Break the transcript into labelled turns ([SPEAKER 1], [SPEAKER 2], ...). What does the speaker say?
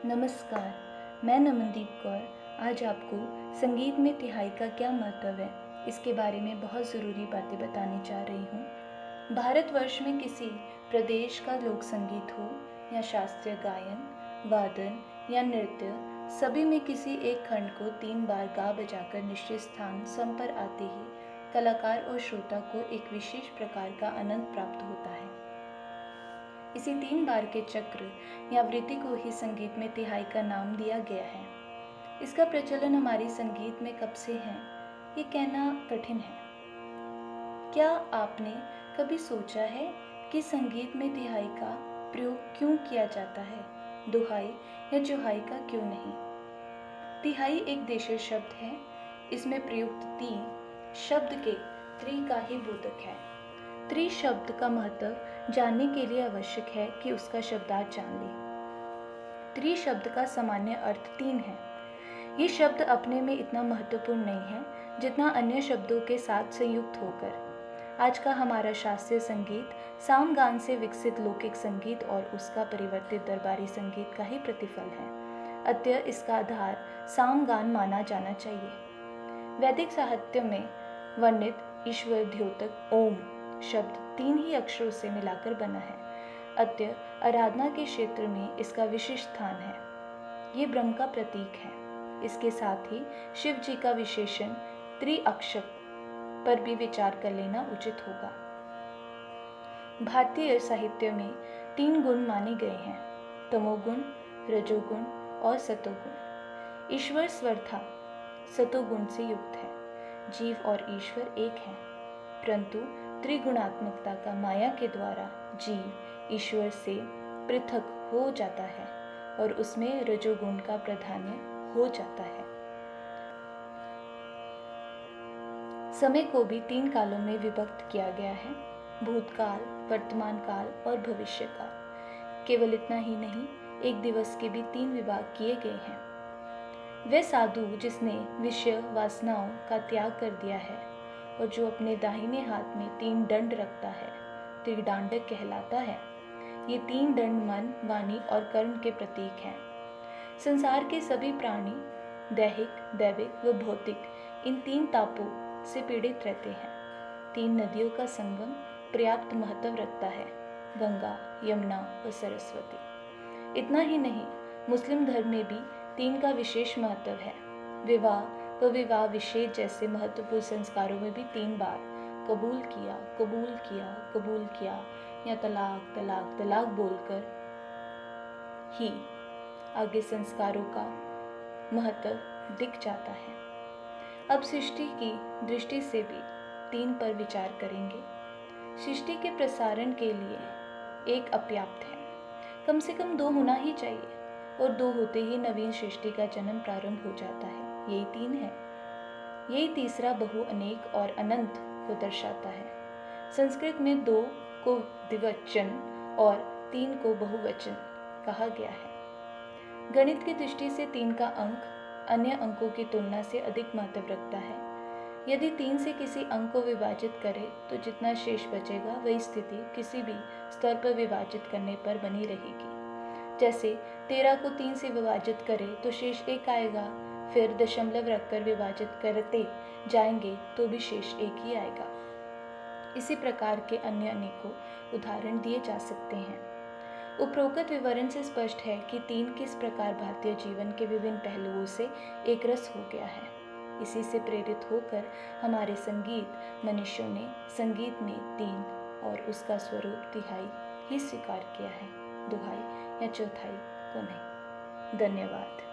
[SPEAKER 1] नमस्कार, मैं नमनदीप कौर आज आपको संगीत में तिहाई का क्या महत्व है इसके बारे में बहुत ज़रूरी बातें बताने जा रही हूँ। भारतवर्ष में किसी प्रदेश का लोक संगीत हो या शास्त्रीय गायन, वादन या नृत्य, सभी में किसी एक खंड को 3 बार गा बजाकर निश्चित स्थान सम पर आते ही कलाकार और श्रोता को एक विशेष प्रकार का आनंद प्राप्त होता है। इसी 3 बार के चक्र या वृत्ति को ही संगीत में तिहाई का नाम दिया गया है। इसका प्रचलन हमारे संगीत में कब से है, ये कहना कठिन है। क्या आपने कभी सोचा है कि संगीत में तिहाई का प्रयोग क्यों किया जाता है, दुहाई या चौहाई का क्यों नहीं? तिहाई एक देशीय शब्द है। इसमें प्रयुक्त ती शब्द के त्रि का ही बोधक है। त्रि शब्द का महत्व जानने के लिए आवश्यक है कि उसका शब्दार्थ जान लें। त्रि शब्द का सामान्य अर्थ 3 है। ये शब्द अपने में इतना महत्वपूर्ण नहीं है जितना अन्य शब्दों के साथ संयुक्त होकर। आज का हमारा शास्त्रीय संगीत सामगान से विकसित लौकिक संगीत और उसका परिवर्तित दरबारी संगीत का ही प्रतिफल है। अतः इसका आधार सामगान माना जाना चाहिए। वैदिक साहित्य में वर्णित ईश्वर द्योतक ओम शब्द 3 ही अक्षरों से मिलाकर बना है। अतः आराधना के क्षेत्र में इसका विशिष्ट स्थान है। ये ब्रह्म का प्रतीक है। इसके साथ ही शिव जी का विशेषण त्रिअक्षर पर भी विचार कर लेना उचित होगा। भारतीय साहित्य में 3 गुण माने गए हैं, तमोगुण, रजोगुण और सतोगुण। ईश्वर स्वरथा सतोगुण से युक्त है। जीव और ईश्वर एक हैं, परंतु त्रिगुणात्मकता का माया के द्वारा जीव ईश्वर से पृथक हो जाता है और उसमें रजोगुण का प्राधान्य हो जाता है। समय को भी 3 कालों में विभक्त किया गया है, भूतकाल, वर्तमान काल और भविष्य काल। केवल इतना ही नहीं, एक दिवस के भी 3 विभाग किए गए हैं। वह साधु जिसने विषय वासनाओं का त्याग कर दिया है और जो अपने दाहिने हाथ में 3 दंड रखता है, त्रिदांडक कहलाता है। ये 3 दंड मन, वाणी और कर्म के प्रतीक हैं। संसार के सभी प्राणी दैहिक, दैविक व भौतिक इन 3 तापों से पीड़ित रहते हैं। 3 नदियों का संगम पर्याप्त महत्व रखता है, गंगा, यमुना व सरस्वती। इतना ही नहीं, मुस्लिम धर्म में भी 3 का विशेष महत्व है। विवाह व विवाह विच्छेद जैसे महत्वपूर्ण संस्कारों में भी 3 बार कबूल किया, कबूल किया, कबूल किया या तलाक, तलाक, तलाक बोलकर ही आगे संस्कारों का महत्व दिख जाता है। अब सृष्टि की दृष्टि से भी 3 पर विचार करेंगे। सृष्टि के प्रसारण के लिए 1 अपर्याप्त है, कम से कम 2 होना ही चाहिए और 2 होते ही नवीन सृष्टि का जन्म प्रारंभ हो जाता है। यही 3 है। यही तीसरा बहु, अनेक और अनंत को दर्शाता है। संस्कृत में 2 को द्विवचन और 3 को बहुवचन कहा गया है। गणित की दृष्टि से 3 का अंक अन्य अंकों की तुलना से अधिक महत्व रखता है। यदि 3 से किसी अंक को विभाजित करें तो जितना शेष बचेगा वही स्थिति किसी भी स्तर पर विभाजित करने पर बनी रहेगी। जैसे 13 को 3 से विभाजित करें तो शेष 1 आएगा, फिर दशमलव रखकर विभाजित करते जाएंगे तो भी शेष 1 ही आएगा। इसी प्रकार के अन्य अनेकों उदाहरण दिए जा सकते हैं। उपरोक्त विवरण से स्पष्ट है कि 3 किस प्रकार भारतीय जीवन के विभिन्न पहलुओं से एक रस हो गया है। इसी से प्रेरित होकर हमारे संगीत मनुष्यों ने संगीत में 3 और उसका स्वरूप तिहाई ही स्वीकार किया है, दुहाई या चौथाई को नहीं। धन्यवाद।